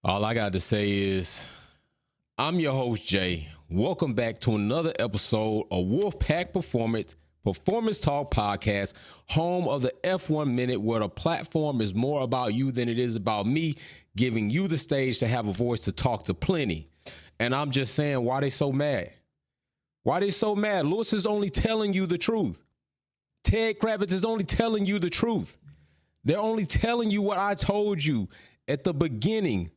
All I got to say is, I'm your host, Jay. Welcome back to another episode of Wolfpack Performance Talk Podcast, home of the F1 Minute, where the platform is more about you than it is about me, giving you the stage to have a voice to talk to plenty. And I'm just saying, why they so mad? Why they so mad? Lewis is only telling you the truth. Ted Kravitz is only telling you the truth. They're only telling you what I told you at the beginning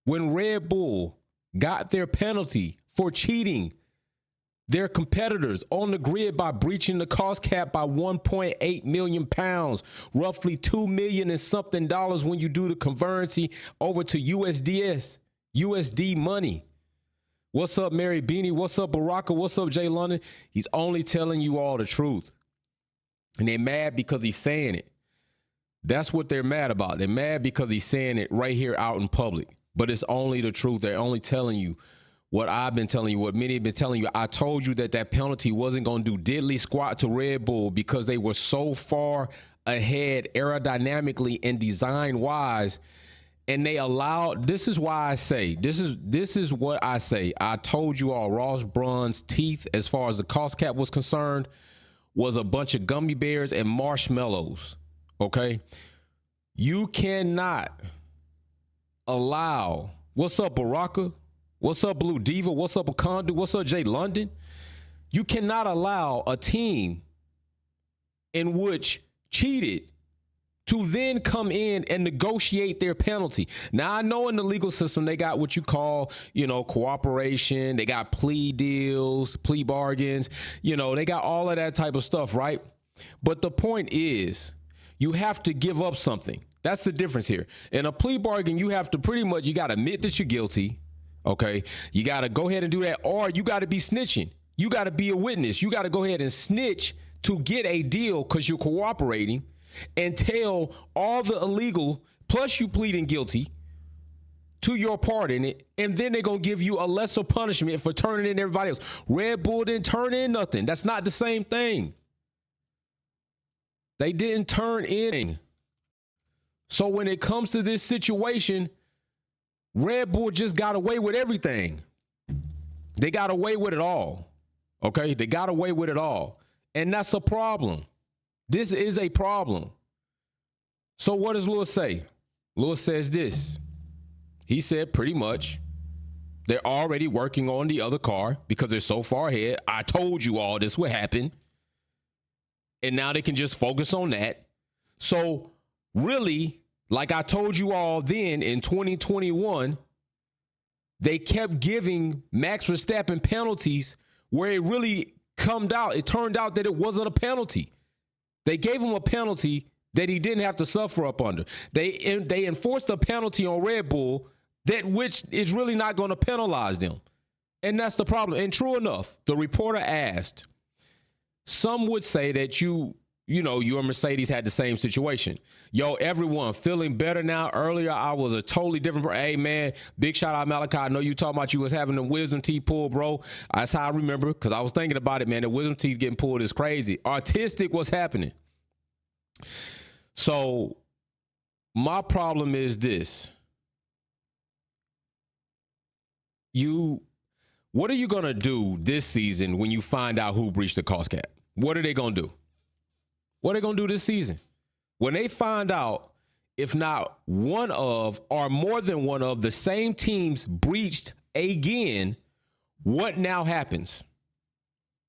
when Red Bull got their penalty for cheating their competitors on the grid by breaching the cost cap by 1.8 million pounds, roughly $2 million and something dollars when you do the converrency over to USD money. What's up, Mary Beanie? What's up, Baraka? What's up, Jay London? He's only telling you all the truth. And they're mad because he's saying it. That's what they're mad about. They're mad because he's saying it right here out in public. But it's only the truth. They're only telling you what I've been telling you, what many have been telling you. I told you that penalty wasn't going to do diddly squat to Red Bull because they were so far ahead aerodynamically and design-wise. And they allowed, this is why I say, this is what I say. I told you all, Ross Brawn's teeth, as far as the cost cap was concerned, was a bunch of gummy bears and marshmallows, okay? You cannot allow, what's up, Baraka? What's up, Blue Diva? What's up, Akondu? What's up, Jay London? You cannot allow a team in which cheated to then come in and negotiate their penalty. Now, I know in the legal system, they got what you call, cooperation. They got plea deals, plea bargains. They got all of that type of stuff, right? But the point is, you have to give up something. That's the difference here. In a plea bargain, you have to you got to admit that you're guilty, okay? You got to go ahead and do that, or you got to be snitching. You got to be a witness. You got to go ahead and snitch to get a deal because you're cooperating and tell all the illegal, plus you pleading guilty to your part in it, and then they're going to give you a lesser punishment for turning in everybody else. Red Bull didn't turn in nothing. That's not the same thing. They didn't turn in. So when it comes to this situation, Red Bull just got away with everything. They got away with it all. Okay? They got away with it all. And that's a problem. This is a problem. So what does Lewis say? Lewis says this. He said pretty much they're already working on the other car because they're so far ahead. I told you all this would happen. And now they can just focus on that. So really, like I told you all then in 2021, they kept giving Max Verstappen penalties where it really turned out that it wasn't a penalty. They gave him a penalty that he didn't have to suffer up under. They enforced a penalty on Red Bull that which is really not going to penalize them. And that's the problem. And true enough, the reporter asked, some would say that you and Mercedes had the same situation. Yo, everyone feeling better now. Earlier, I was a totally different. Hey, man, big shout out, Malachi. I know you talking about you was having the wisdom teeth pulled, bro. That's how I remember, because I was thinking about it, man. The wisdom teeth getting pulled is crazy. Artistic, what's happening? So my problem is this. What are you going to do this season when you find out who breached the cost cap? What are they going to do? What are they going to do this season? When they find out if not one of or more than one of the same teams breached again, what now happens?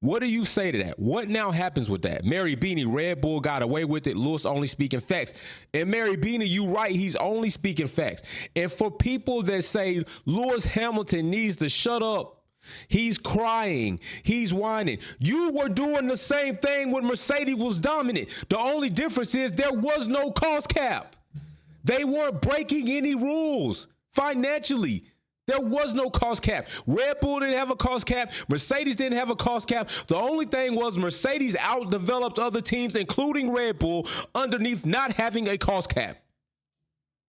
What do you say to that? What now happens with that? Mary Beanie, Red Bull got away with it. Lewis only speaking facts. And Mary Beanie, you right, he's only speaking facts. And for people that say Lewis Hamilton needs to shut up, he's crying, he's whining. You were doing the same thing when Mercedes was dominant. The only difference is there was no cost cap. They weren't breaking any rules financially. There was no cost cap. Red Bull didn't have a cost cap. Mercedes didn't have a cost cap. The only thing was Mercedes outdeveloped other teams, including Red Bull, underneath not having a cost cap.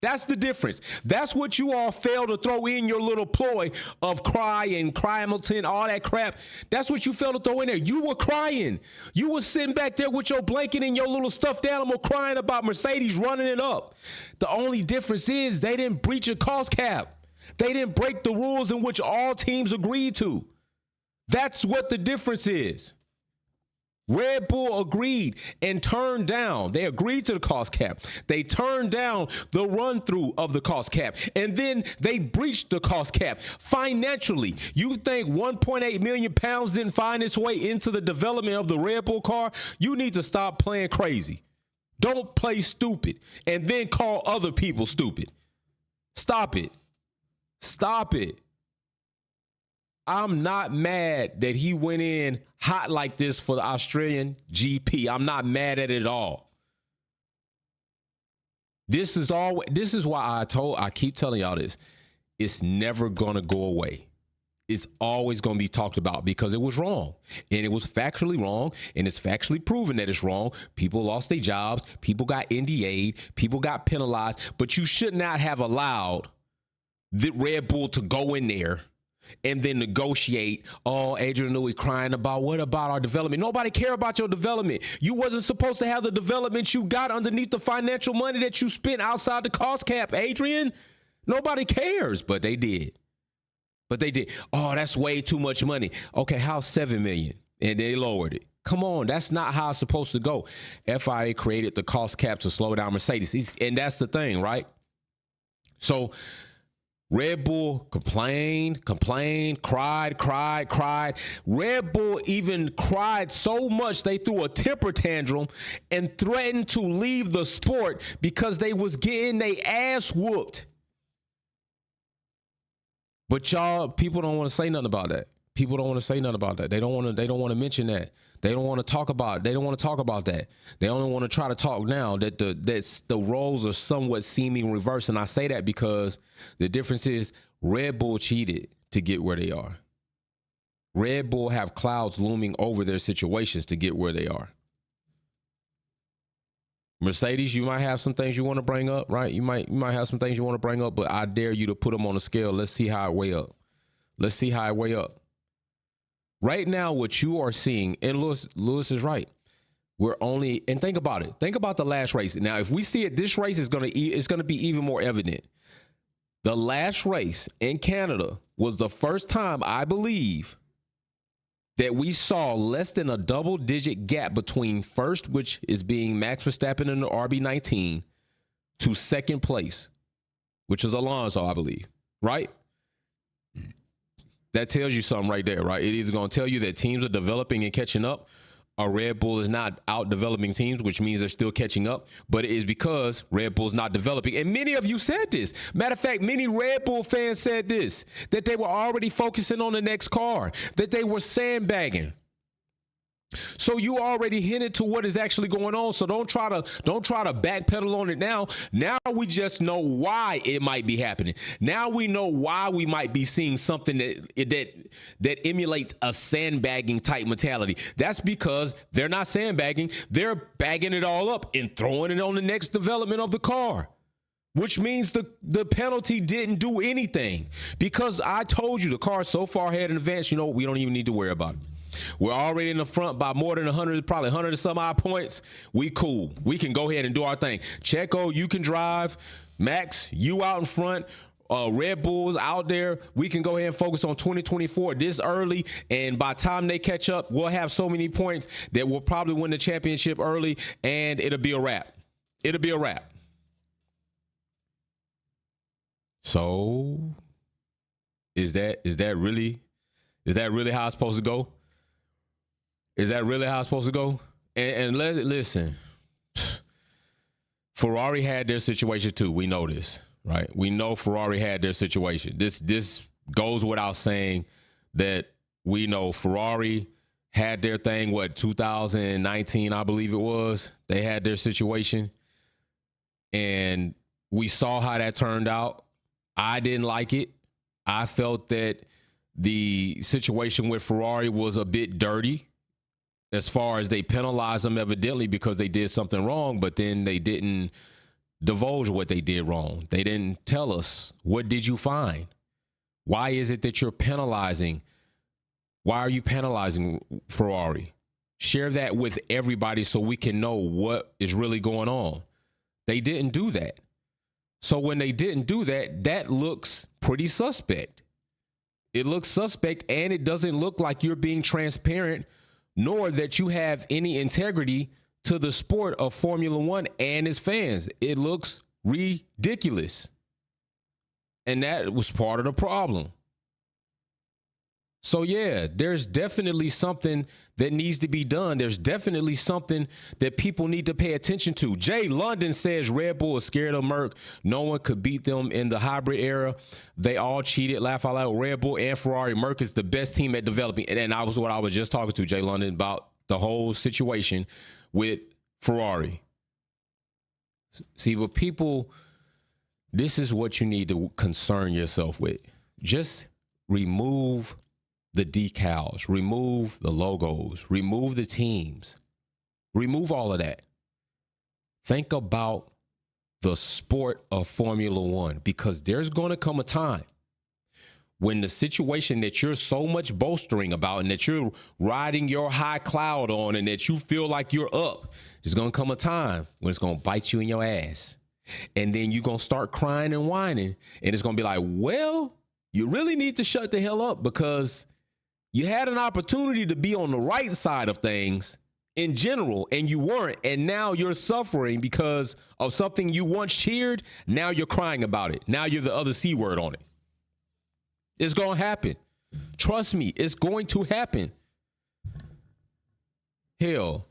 That's the difference. That's what you all fail to throw in your little ploy of cry and Hamilton, all that crap. That's what you failed to throw in there. You were crying. You were sitting back there with your blanket and your little stuffed animal crying about Mercedes running it up. The only difference is they didn't breach a cost cap. They didn't break the rules in which all teams agreed to. That's what the difference is. Red Bull agreed and turned down. They agreed to the cost cap. They turned down the run through of the cost cap. And then they breached the cost cap financially. You think 1.8 million pounds didn't find its way into the development of the Red Bull car? You need to stop playing crazy. Don't play stupid and then call other people stupid. Stop it. Stop it. I'm not mad that he went in hot like this for the Australian GP. I'm not mad at it at all. This is why I keep telling y'all this. It's never gonna go away. It's always gonna be talked about because it was wrong. And it was factually wrong, and it's factually proven that it's wrong. People lost their jobs, people got NDA'd, people got penalized, but you should not have allowed the Red Bull to go in there and then negotiate. Oh, Adrian Newey crying about what about our development? Nobody care about your development. You wasn't supposed to have the development you got underneath the financial money that you spent outside the cost cap, Adrian. Nobody cares, but they did. Oh, that's way too much money. Okay, how's $7 million? And they lowered it. Come on, that's not how it's supposed to go. FIA created the cost cap to slow down Mercedes. And that's the thing, right? So Red Bull complained, cried. Red Bull even cried so much they threw a temper tantrum and threatened to leave the sport because they was getting their ass whooped. But y'all, people don't want to say nothing about that. People don't want to say nothing about that. They don't want to mention that. They don't want to talk about it. They don't want to talk about that. They only want to try to talk now that the roles are somewhat seeming reversed. And I say that because the difference is Red Bull cheated to get where they are. Red Bull have clouds looming over their situations to get where they are. Mercedes, you might have some things you want to bring up, right? You might have some things you want to bring up, but I dare you to put them on a scale. Let's see how it weigh up. Right now, what you are seeing, and Lewis is right. And think about it. Think about the last race. Now, if we see it, this race is it's gonna be even more evident. The last race in Canada was the first time, I believe, that we saw less than a double-digit gap between first, which is being Max Verstappen in the RB19, to second place, which is Alonso, I believe, right? That tells you something right there, right? It is going to tell you that teams are developing and catching up. A Red Bull is not out developing teams, which means they're still catching up, but it is because Red Bull's not developing. And many of you said this. Matter of fact, many Red Bull fans said this, that they were already focusing on the next car, that they were sandbagging. So you already hinted to what is actually going on. So don't try to backpedal on it now. Now we just know why it might be happening. Now we know why we might be seeing something that emulates a sandbagging type mentality. That's because they're not sandbagging. They're bagging it all up and throwing it on the next development of the car, which means the penalty didn't do anything, because I told you the car is so far ahead in advance, we don't even need to worry about it. We're already in the front by more than 100, probably 100 and some odd points. We cool. We can go ahead and do our thing. Checo, you can drive. Max, you out in front. Red Bulls out there. We can go ahead and focus on 2024 this early. And by the time they catch up, we'll have so many points that we'll probably win the championship early, and it'll be a wrap. So is that really how it's supposed to go? Is that really how it's supposed to go? And listen, Ferrari had their situation too. We know this, right? We know Ferrari had their situation. This goes without saying that we know Ferrari had their thing, 2019, I believe it was. They had their situation. And we saw how that turned out. I didn't like it. I felt that the situation with Ferrari was a bit dirty, as far as they penalized them evidently because they did something wrong, but then they didn't divulge what they did wrong. They didn't tell us, what did you find? Why is it that you're penalizing? Why are you penalizing Ferrari? Share that with everybody so we can know what is really going on. They didn't do that. So when they didn't do that, that looks pretty suspect. It looks suspect, and it doesn't look like you're being transparent, nor that you have any integrity to the sport of Formula One and its fans. It looks ridiculous. And that was part of the problem. So yeah, there's definitely something that needs to be done. There's definitely something that people need to pay attention to. Jay London says Red Bull is scared of Merc. No one could beat them in the hybrid era. They all cheated. Laugh out loud. Red Bull and Ferrari. Merc is the best team at developing. And I was what I was just talking to Jay London about the whole situation with Ferrari. See, but people, this is what you need to concern yourself with. Just remove the decals, remove the logos, remove the teams, remove all of that. Think about the sport of Formula One, because there's going to come a time when the situation that you're so much bolstering about and that you're riding your high cloud on and that you feel like you're up, there's going to come a time when it's going to bite you in your ass. And then you're going to start crying and whining, and it's going to be like, well, you really need to shut the hell up, because you had an opportunity to be on the right side of things in general, and you weren't. And now you're suffering because of something you once cheered. Now you're crying about it. Now you're the other C word on it. It's going to happen. Trust me, it's going to happen. Hell,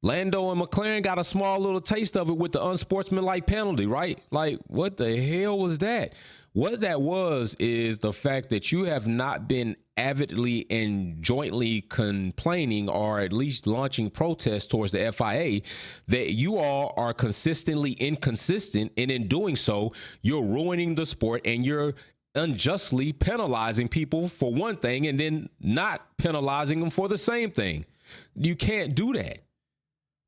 Lando and McLaren got a small little taste of it with the unsportsmanlike penalty, right? Like, what the hell was that? What that was is the fact that you have not been avidly and jointly complaining, or at least launching protests towards the FIA, that you all are consistently inconsistent, and in doing so, you're ruining the sport and you're unjustly penalizing people for one thing and then not penalizing them for the same thing. You can't do that.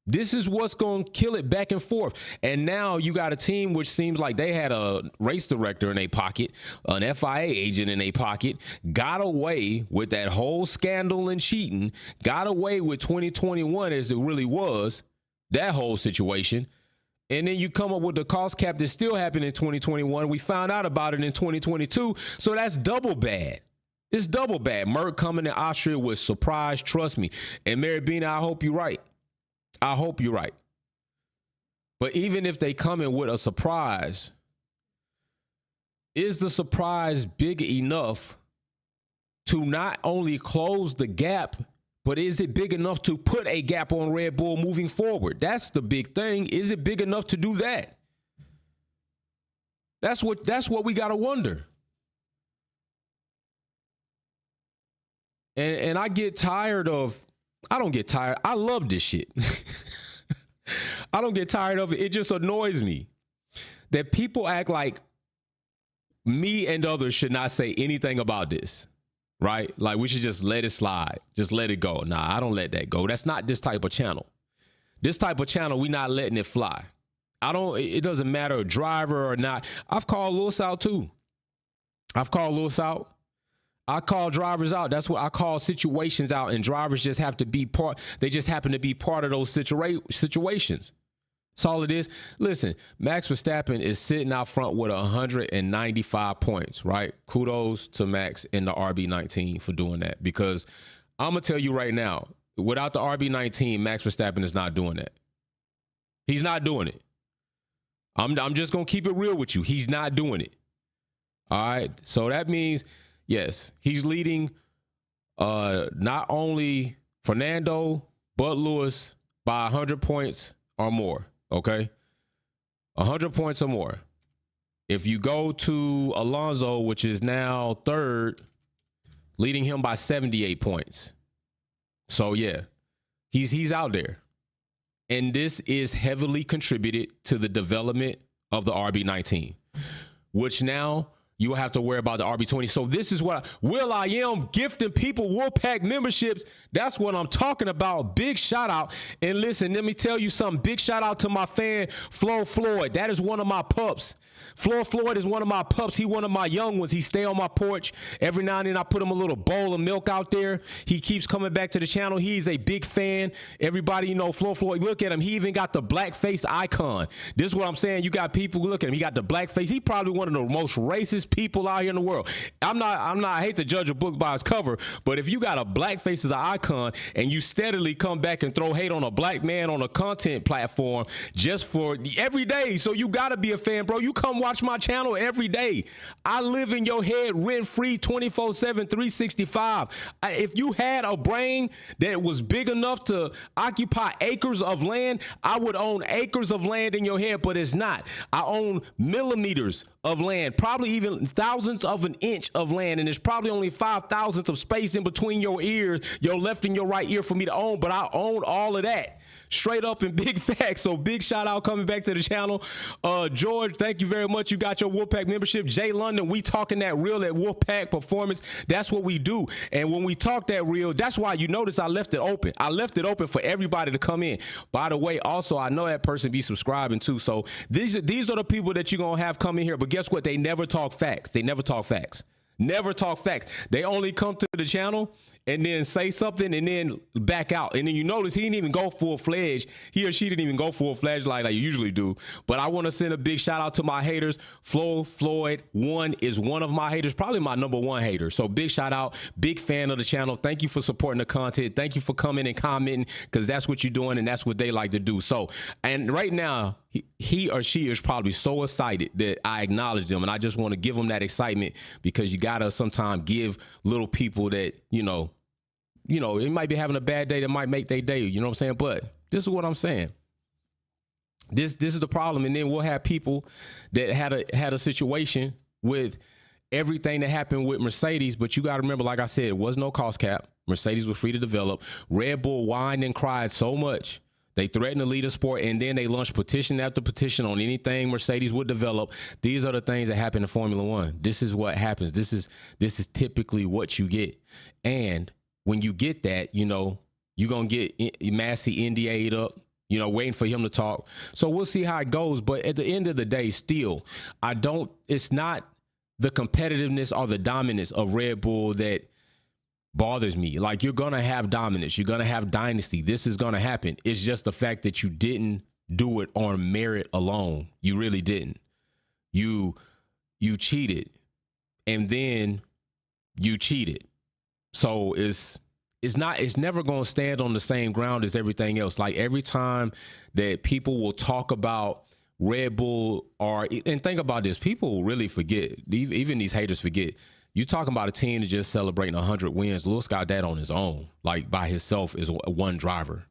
This is what's going to kill it back and forth. And now you got a team which seems like they had a race director in their pocket, an FIA agent in their pocket, got away with that whole scandal and cheating, got away with 2021 as it really was, that whole situation. And then you come up with the cost cap that still happened in 2021. We found out about it in 2022. So that's double bad. It's double bad. Merck coming to Austria was surprise, trust me. And Mary Bina, I hope you're right. I hope you're right. But even if they come in with a surprise, is the surprise big enough to not only close the gap, but is it big enough to put a gap on Red Bull moving forward? That's the big thing. Is it big enough to do that? That's what we got to wonder. And I get tired of, I don't get tired. I love this shit. I don't get tired of it. It just annoys me that people act like me and others should not say anything about this, right? Like we should just let it slide. Just let it go. Nah, I don't let that go. That's not this type of channel. This type of channel, we not letting it fly. It doesn't matter a driver or not. I've called Lewis out too. I've called Lewis out. I call drivers out. That's what I call situations out, and drivers just have to be part. They just happen to be part of those situations. That's all it is. Listen, Max Verstappen is sitting out front with 195 points, right? Kudos to Max in the RB19 for doing that, because I'm going to tell you right now, without the RB19, Max Verstappen is not doing that. He's not doing it. I'm just going to keep it real with you. He's not doing it. All right. So that means, yes, he's leading not only Fernando, but Lewis by 100 points or more. Okay. 100 points or more. If you go to Alonso, which is now third, leading him by 78 points. So yeah, he's out there. And this is heavily contributed to the development of the RB19, which now you will have to worry about the RB20. So this is what I am gifting people Wolfpack memberships. That's what I'm talking about. Big shout out. And listen, let me tell you something. Big shout out to my fan, Flo Floyd. That is one of my pups. Flo Floyd is one of my pups. He one of my young ones. He stay on my porch. Every now and then I put him a little bowl of milk out there. He keeps coming back to the channel. He's a big fan. Everybody, you know, Flo Floyd, look at him. He even got the black face icon. This is what I'm saying. You got people, look at him. He got the black face. He probably one of the most racist people out here in the world. I hate to judge a book by its cover, but if you got a black face as an icon and you steadily come back and throw hate on a black man on a content platform just for every day, so you got to be a fan, bro. You come watch my channel every day. I live in your head rent free 24/7, 365. If you had a brain that was big enough to occupy acres of land, I would own acres of land in your head, but it's not. I own millimeters of land, probably even thousandths of an inch of land, and there's probably only 5,000ths of space in between your ears, your left and your right ear, for me to own, but I own all of that. Straight up in big facts. So big shout out coming back to the channel. George, thank you very much. You got your Wolfpack membership. Jay London, we talking that real at Wolfpack Performance. That's what we do. And when we talk that real, that's why you notice I left it open. I left it open for everybody to come in. By the way, also, I know that person be subscribing too. So these are the people that you're going to have come in here. But guess what? They never talk facts. They never talk facts. Never talk facts. They only come to the channel and then say something and then back out. And then you notice he didn't even go full-fledged. He or she didn't even go full-fledged like I usually do. But I want to send a big shout out to my haters. Flo Floyd 1 is one of my haters, probably my #1 hater. So big shout out, big fan of the channel. Thank you for supporting the content. Thank you for coming and commenting, because that's what you're doing and that's what they like to do. So, and right now, he or she is probably so excited that I acknowledge them, and I just want to give them that excitement, because you gotta sometimes give little people that, you know, it might be having a bad day that might make their day, you know what I'm saying? But this is what I'm saying. This is the problem. And then we'll have people that had a situation with everything that happened with Mercedes, but you got to remember, like I said, it was no cost cap. Mercedes was free to develop. Red Bull whined and cried so much. They threatened to lead a sport, and then they launched petition after petition on anything Mercedes would develop. These are the things that happen in Formula One. This is what happens. This is typically what you get. And when you get that, you know, you're going to get Massey NDA'd up, you know, waiting for him to talk. So we'll see how it goes. But at the end of the day, still, it's not the competitiveness or the dominance of Red Bull that bothers me. Like, you're going to have dominance. You're going to have dynasty. This is going to happen. It's just the fact that you didn't do it on merit alone. You really didn't. You cheated, and then you cheated. So it's never going to stand on the same ground as everything else. Like, every time that people will talk about Red Bull, and think about this, people really forget, even these haters forget, you talking about a team that just celebrating 100 wins. Lewis got that on his own, like by himself, is one driver.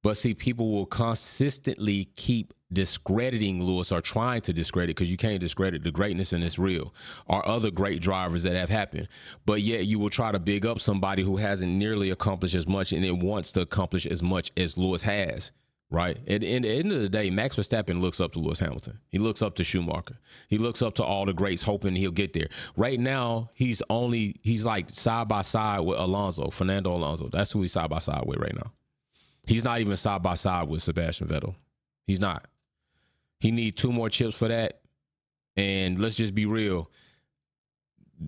But see, people will consistently keep discrediting Lewis, or trying to discredit, because you can't discredit the greatness, and it's real, or other great drivers that have happened. But yet you will try to big up somebody who hasn't nearly accomplished as much, and it wants to accomplish as much as Lewis has. Right. At the end of the day, Max Verstappen looks up to Lewis Hamilton. He looks up to Schumacher. He looks up to all the greats, hoping he'll get there. Right now, he's like side by side with Fernando Alonso. That's who he's side by side with right now. He's not even side by side with Sebastian Vettel. He's not. He needs 2 more chips for that. And let's just be real.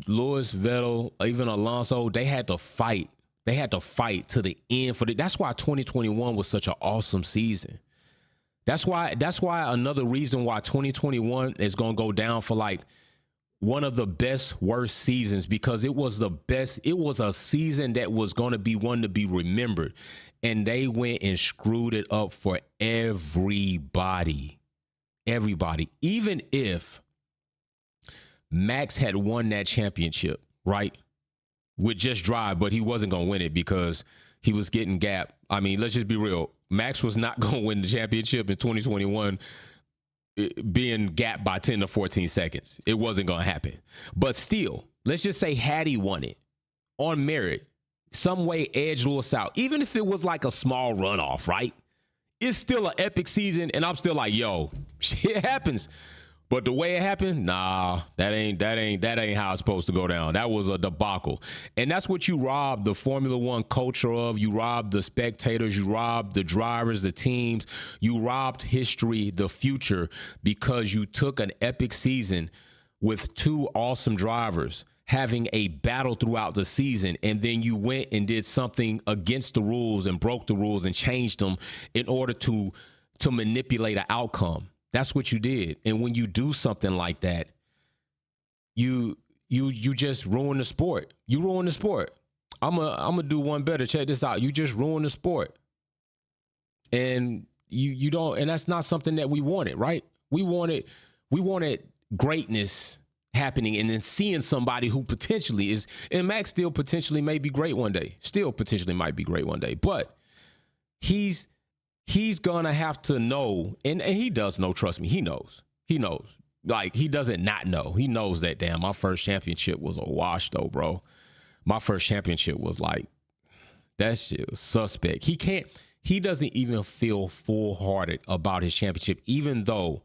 Lewis, Vettel, even Alonso, they had to fight. They had to fight to the end for that's why 2021 was such an awesome season. That's why another reason why 2021 is going to go down for like one of the best worst seasons, because it was the best. It was a season that was going to be one to be remembered, and they went and screwed it up for everybody. Everybody. Even if Max had won that championship, right? With just drive, but he wasn't going to win it because he was getting gapped. I mean, let's just be real. Max was not going to win the championship in 2021 being gapped by 10 to 14 seconds. It wasn't going to happen. But still, let's just say had he won it on merit, some way edged Lewis out, even if it was like a small runoff, right? It's still an epic season, and I'm still like, yo, shit happens. But the way it happened, nah, that ain't how it's supposed to go down. That was a debacle. And that's what you robbed the Formula One culture of. You robbed the spectators, you robbed the drivers, the teams, you robbed history, the future, because you took an epic season with two awesome drivers having a battle throughout the season, and then you went and did something against the rules and broke the rules and changed them in order to manipulate an outcome. That's what you did. And when you do something like that, you just ruin the sport. You ruin the sport. I'm gonna do one better. Check this out. You just ruin the sport. And you don't, and that's not something that we wanted, right? We wanted greatness happening, and then seeing somebody who potentially is, and Max still potentially may be great one day. Still potentially might be great one day. But he's gonna have to know, and he does know, trust me, he knows. Like, he doesn't not know. He knows that, damn, my first championship was a wash though, bro. My first championship was like, that shit was suspect. He doesn't even feel full-hearted about his championship, even though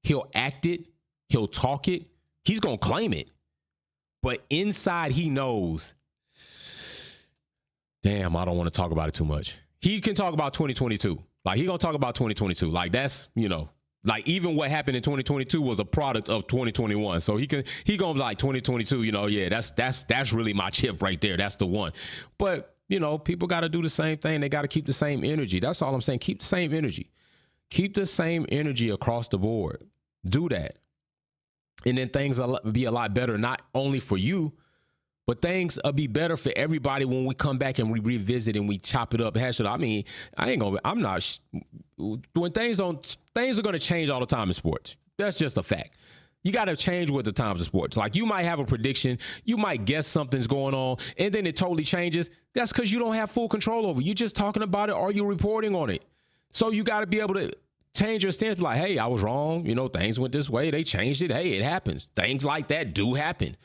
he'll act it, he'll talk it, he's gonna claim it. But inside he knows, damn, I don't want to talk about it too much. He can talk about 2022. Like, he gonna talk about 2022. Like, that's, like, even what happened in 2022 was a product of 2021. So he gonna be like, 2022, yeah, that's really my chip right there. That's the one. But, people got to do the same thing. They got to keep the same energy. That's all I'm saying. Keep the same energy. Keep the same energy across the board. Do that. And then things will be a lot better, not only for you, but things will be better for everybody when we come back and we revisit and we chop it up, hash it out. I mean, when things are going to change all the time in sports. That's just a fact. You got to change with the times of sports. Like, you might have a prediction, you might guess something's going on, and then it totally changes. That's because you don't have full control over it. You're just talking about it or you're reporting on it. So you got to be able to change your stance. Like, hey, I was wrong. Things went this way. They changed it. Hey, it happens. Things like that do happen.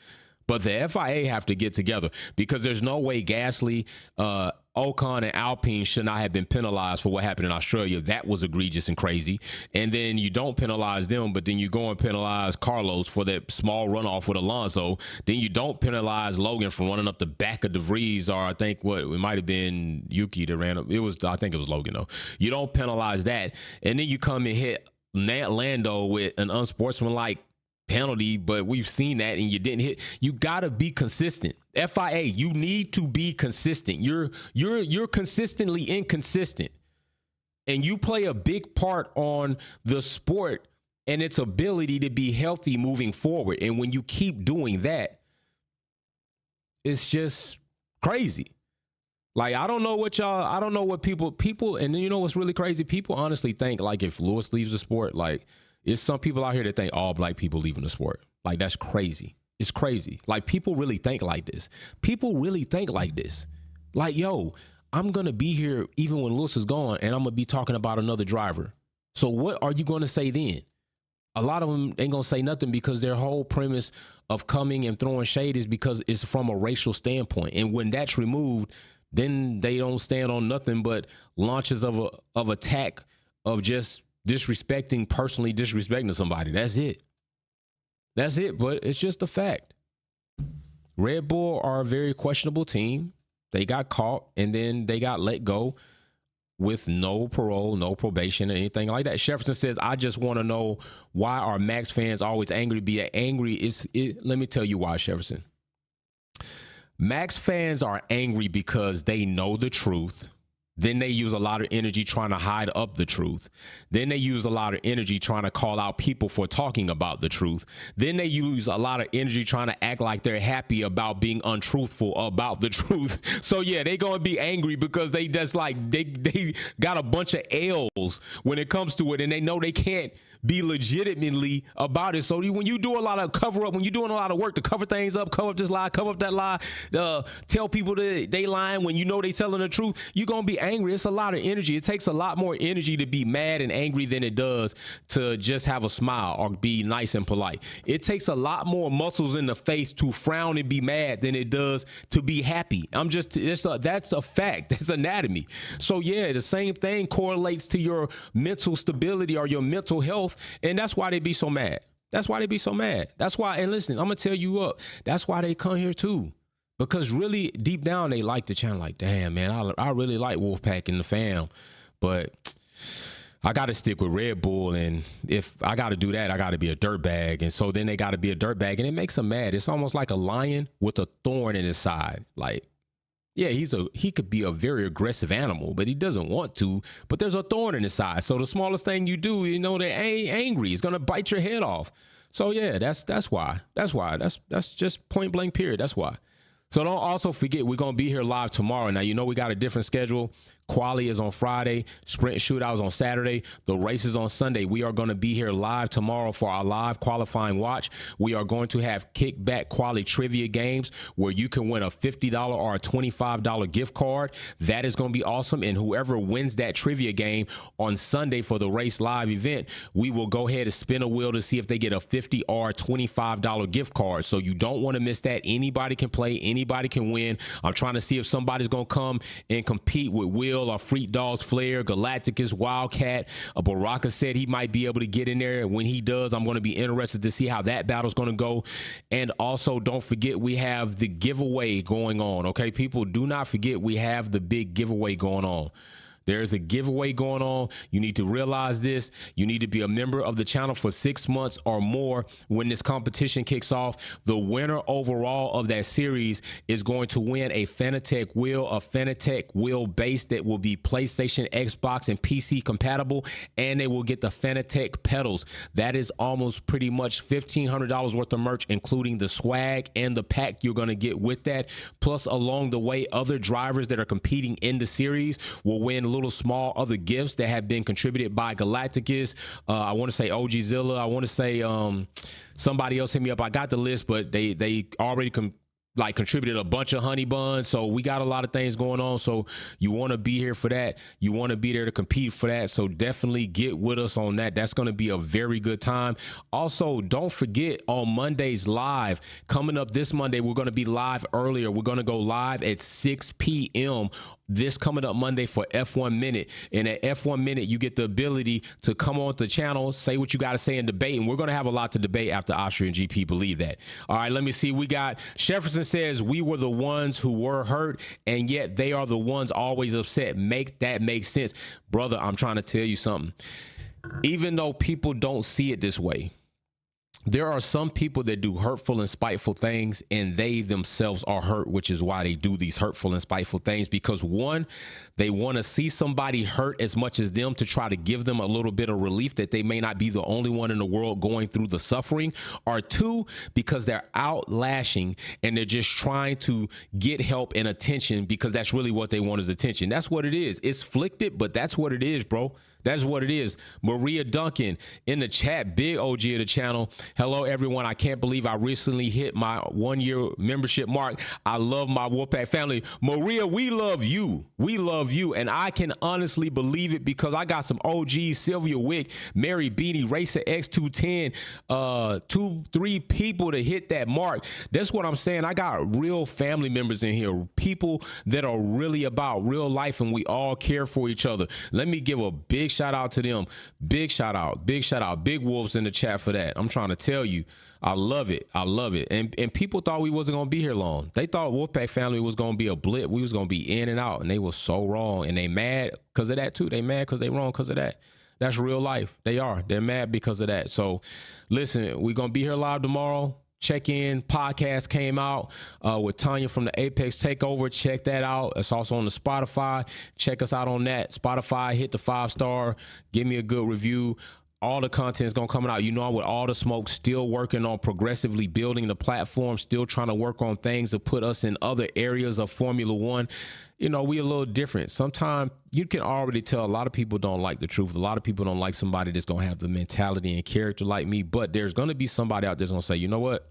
But the FIA have to get together, because there's no way Gasly, Ocon, and Alpine should not have been penalized for what happened in Australia. That was egregious and crazy. And then you don't penalize them, but then you go and penalize Carlos for that small runoff with Alonso. Then you don't penalize Logan for running up the back of De Vries, or I think it might have been Yuki that ran up. I think it was Logan though. You don't penalize that. And then you come and hit Lando with an unsportsmanlike penalty, but we've seen that, and you didn't hit. You got to be consistent. FIA, you need to be consistent. You're consistently inconsistent, and you play a big part on the sport and its ability to be healthy moving forward. And when you keep doing that, it's just crazy. Like, I don't know what people, and then what's really crazy? People honestly think, like, if Lewis leaves the sport, like, there's some people out here that think all black people leaving the sport. Like, that's crazy. It's crazy. Like, people really think like this. People really think like this. Like, yo, I'm going to be here even when Lewis is gone, and I'm going to be talking about another driver. So what are you going to say then? A lot of them ain't going to say nothing, because their whole premise of coming and throwing shade is because it's from a racial standpoint. And when that's removed, then they don't stand on nothing but launches of attack of just personally disrespecting somebody. That's it. But it's just a fact. Red Bull are a very questionable team. They got caught, and then they got let go with no parole, no probation, or anything like that. Jefferson says, I just want to know, why are Max fans always angry? Let me tell you why, Jefferson. Max fans are angry because they know the truth. Then they use a lot of energy trying to hide up the truth. Then they use a lot of energy trying to call out people for talking about the truth. Then they use a lot of energy trying to act like they're happy about being untruthful about the truth. So yeah, they gonna be angry because they just like, they got a bunch of L's when it comes to it, and they know they can't be legitimately about it. So when you do a lot of cover up, when you're doing a lot of work to cover things up, cover up this lie, cover up that lie, tell people that they lying when you know they telling the truth, you're going to be angry. It's a lot of energy. It takes a lot more energy to be mad and angry than it does to just have a smile or be nice and polite. It takes a lot more muscles in the face to frown and be mad than it does to be happy. That's a fact. That's anatomy. So yeah, the same thing correlates to your mental stability or your mental health. And that's why they be so mad. That's why they be so mad. That's why, and listen, I'm going to tell you up, that's why they come here too. Because really, deep down, they like the channel. Like, damn, man, I really like Wolfpack and the fam. But I got to stick with Red Bull. And if I got to do that, I got to be a dirtbag. And so then they got to be a dirtbag. And it makes them mad. It's almost like a lion with a thorn in his side. Like, yeah, he could be a very aggressive animal, but he doesn't want to. But there's a thorn in his side. So the smallest thing you do, you know, they're angry. It's going to bite your head off. So, yeah, that's why. That's just point blank period. That's why. So don't also forget, we're going to be here live tomorrow. Now, you know, we got a different schedule. Quali is on Friday. Sprint shootouts on Saturday. The race is on Sunday. We are going to be here live tomorrow for our live qualifying watch. We are going to have kickback quali trivia games where you can win a $50 or a $25 gift card. That is going to be awesome. And whoever wins that trivia game on Sunday for the race live event, we will go ahead and spin a wheel to see if they get a $50 or $25 gift card. So you don't want to miss that. Anybody can play. Anybody can win. I'm trying to see if somebody's going to come and compete with Will or Freak Dogs, Flair, Galacticus, Wildcat. Baraka said he might be able to get in there. When he does, I'm going to be interested to see how that battle's going to go. And also, don't forget, we have the giveaway going on. Okay, people, do not forget we have the big giveaway going on. There's a giveaway going on. You need to realize this. You need to be a member of the channel for 6 months or more when this competition kicks off. The winner overall of that series is going to win a Fanatec wheel base that will be PlayStation, Xbox, and PC compatible, and they will get the Fanatec pedals. That is almost pretty much $1,500 worth of merch, including the swag and the pack you're going to get with that. Plus, along the way, other drivers that are competing in the series will win little small other gifts that have been contributed by Galacticus. I want to say OG Zilla. I want to say somebody else hit me up. I got the list, but they already contributed a bunch of honey buns. So we got a lot of things going on. So you want to be here for that. You want to be there to compete for that. So definitely get with us on that. That's going to be a very good time. Also, don't forget on Monday's live coming up this Monday, we're going to be live earlier. We're going to go live at 6 p.m. this coming up Monday for F1 Minute. And at F1 Minute, you get the ability to come on the channel, say what you got to say and debate. And we're going to have a lot to debate after Austrian GP, believe that. All right, let me see. We got Jefferson says we were the ones who were hurt, and yet they are the ones always upset. Make that make sense. Brother, I'm trying to tell you something. Even though people don't see it this way, there are some people that do hurtful and spiteful things, and they themselves are hurt, which is why they do these hurtful and spiteful things. Because one, they want to see somebody hurt as much as them to try to give them a little bit of relief that they may not be the only one in the world going through the suffering. Or two, because they're out lashing and they're just trying to get help and attention because that's really what they want is attention. That's what it is. It's flicked, but that's what it is, bro. That's what it is. Maria Duncan in the chat, big OG of the channel. Hello, everyone. I can't believe I recently hit my 1-year membership mark. I love my Wolfpack family. Maria, we love you. We love you. And I can honestly believe it because I got some OGs, Sylvia Wick, Mary Beanie, Racer X210, 2-3 people to hit that mark. That's what I'm saying. I got real family members in here, people that are really about real life, and we all care for each other. Let me give a big shout out to them. Big shout out. Big wolves in the chat for that. I'm trying to tell you, I love it. I love it. And people thought we wasn't going to be here long. They thought Wolfpack family was going to be a blip. We was going to be in and out, and they were so wrong. And they mad because of that too. They mad because they wrong because of that. That's real life. They are. They're mad because of that. So listen, we're going to be here live tomorrow. Check in podcast came out with Tanya from the Apex Takeover. Check that out. It's also on the Spotify. Check us out on that Spotify. Hit the 5-star. Give me a good review. All the content is going to come out. You know, I'm with all the smoke, still working on progressively building the platform, still trying to work on things to put us in other areas of Formula One. You know, we a little different. Sometimes you can already tell a lot of people don't like the truth. A lot of people don't like somebody that's going to have the mentality and character like me. But there's going to be somebody out there that's going to say, you know what?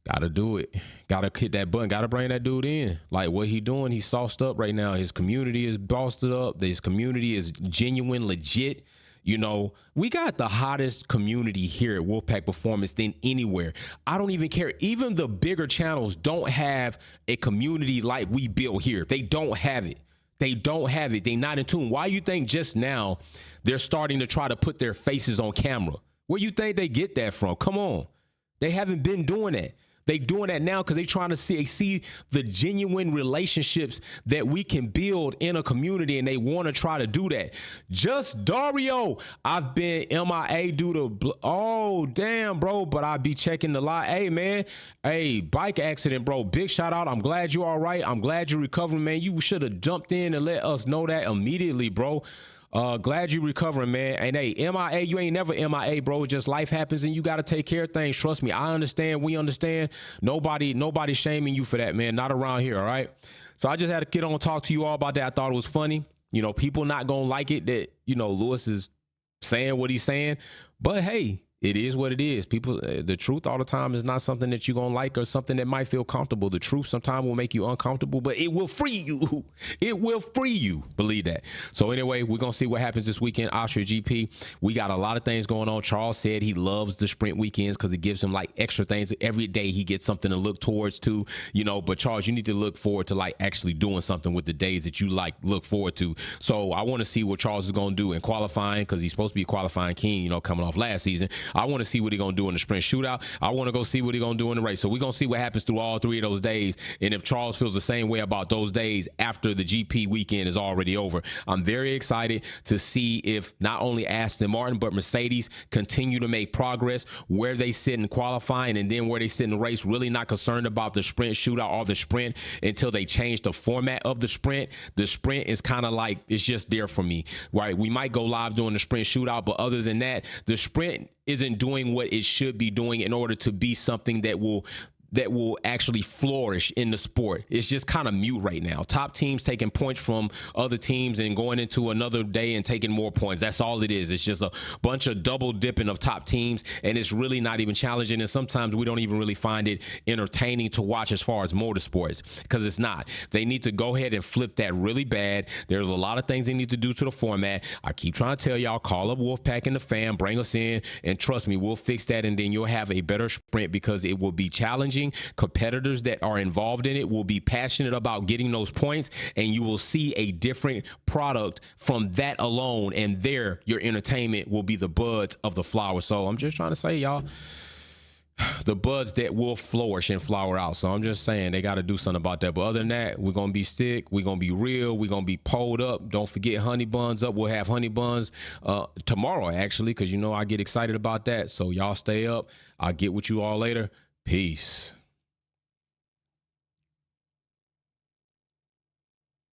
Got to do it. Got to hit that button. Got to bring that dude in. Like what he doing, he's sauced up right now. His community is bossed up. His community is genuine, legit. You know, we got the hottest community here at Wolfpack Performance than anywhere. I don't even care. Even the bigger channels don't have a community like we built here. They don't have it. They don't have it. They not in tune. Why you think just now they're starting to try to put their faces on camera? Where you think they get that from? Come on. They haven't been doing that. They doing that now because they trying to see the genuine relationships that we can build in a community, and they want to try to do that. Just Dario, I've been MIA due to, oh, damn, bro, but I be checking the line. Hey, man, hey, bike accident, bro. Big shout out. I'm glad you're all right. I'm glad you're recovering, man. You should have jumped in and let us know that immediately, bro. Glad you recovering, man. And hey, MIA, you ain't never MIA, bro. It's just life happens and you got to take care of things. Trust me. I understand. We understand. Nobody shaming you for that, man. Not around here. All right. So I just had to get on and talk to you all about that. I thought it was funny. You know, people not going to like it that, you know, Lewis is saying what he's saying, but hey, it is what it is. People, the truth all the time is not something that you're going to like or something that might feel comfortable. The truth sometimes will make you uncomfortable, but it will free you. It will free you. Believe that. So anyway, we're going to see what happens this weekend. Austria GP. We got a lot of things going on. Charles said he loves the sprint weekends because it gives him like extra things. Every day he gets something to look towards to, you know, but Charles, you need to look forward to like actually doing something with the days that you like look forward to. So I want to see what Charles is going to do in qualifying because he's supposed to be a qualifying king, you know, coming off last season. I want to see what he's going to do in the sprint shootout. I want to go see what he's going to do in the race. So we're going to see what happens through all three of those days. And if Charles feels the same way about those days after the GP weekend is already over, I'm very excited to see if not only Aston Martin, but Mercedes continue to make progress where they sit in qualifying and then where they sit in the race, really not concerned about the sprint shootout or the sprint until they change the format of the sprint. The sprint is kind of like, it's just there for me, right? We might go live during the sprint shootout, but other than that, the sprint isn't doing what it should be doing in order to be something that will actually flourish in the sport. It's just kind of mute right now. Top teams taking points from other teams and going into another day and taking more points. That's all it is. It's just a bunch of double dipping of top teams, and it's really not even challenging. And sometimes we don't even really find it entertaining to watch as far as motorsports because it's not. They need to go ahead and flip that really bad. There's a lot of things they need to do to the format. I keep trying to tell y'all, call up Wolfpack and the fam, bring us in, and trust me, we'll fix that, and then you'll have a better sprint because it will be challenging. Competitors that are involved in it will be passionate about getting those points, and you will see a different product from that alone, and there your entertainment will be the buds of the flower. So I'm just trying to say, y'all, the buds that will flourish and flower out. So I'm just saying they got to do something about that. But other than that, we're going to be sick. We're going to be real. We're going to be pulled up. Don't forget honey buns up. We'll have honey buns tomorrow, actually, because, you know, I get excited about that. So y'all stay up. I'll get with you all later. Peace.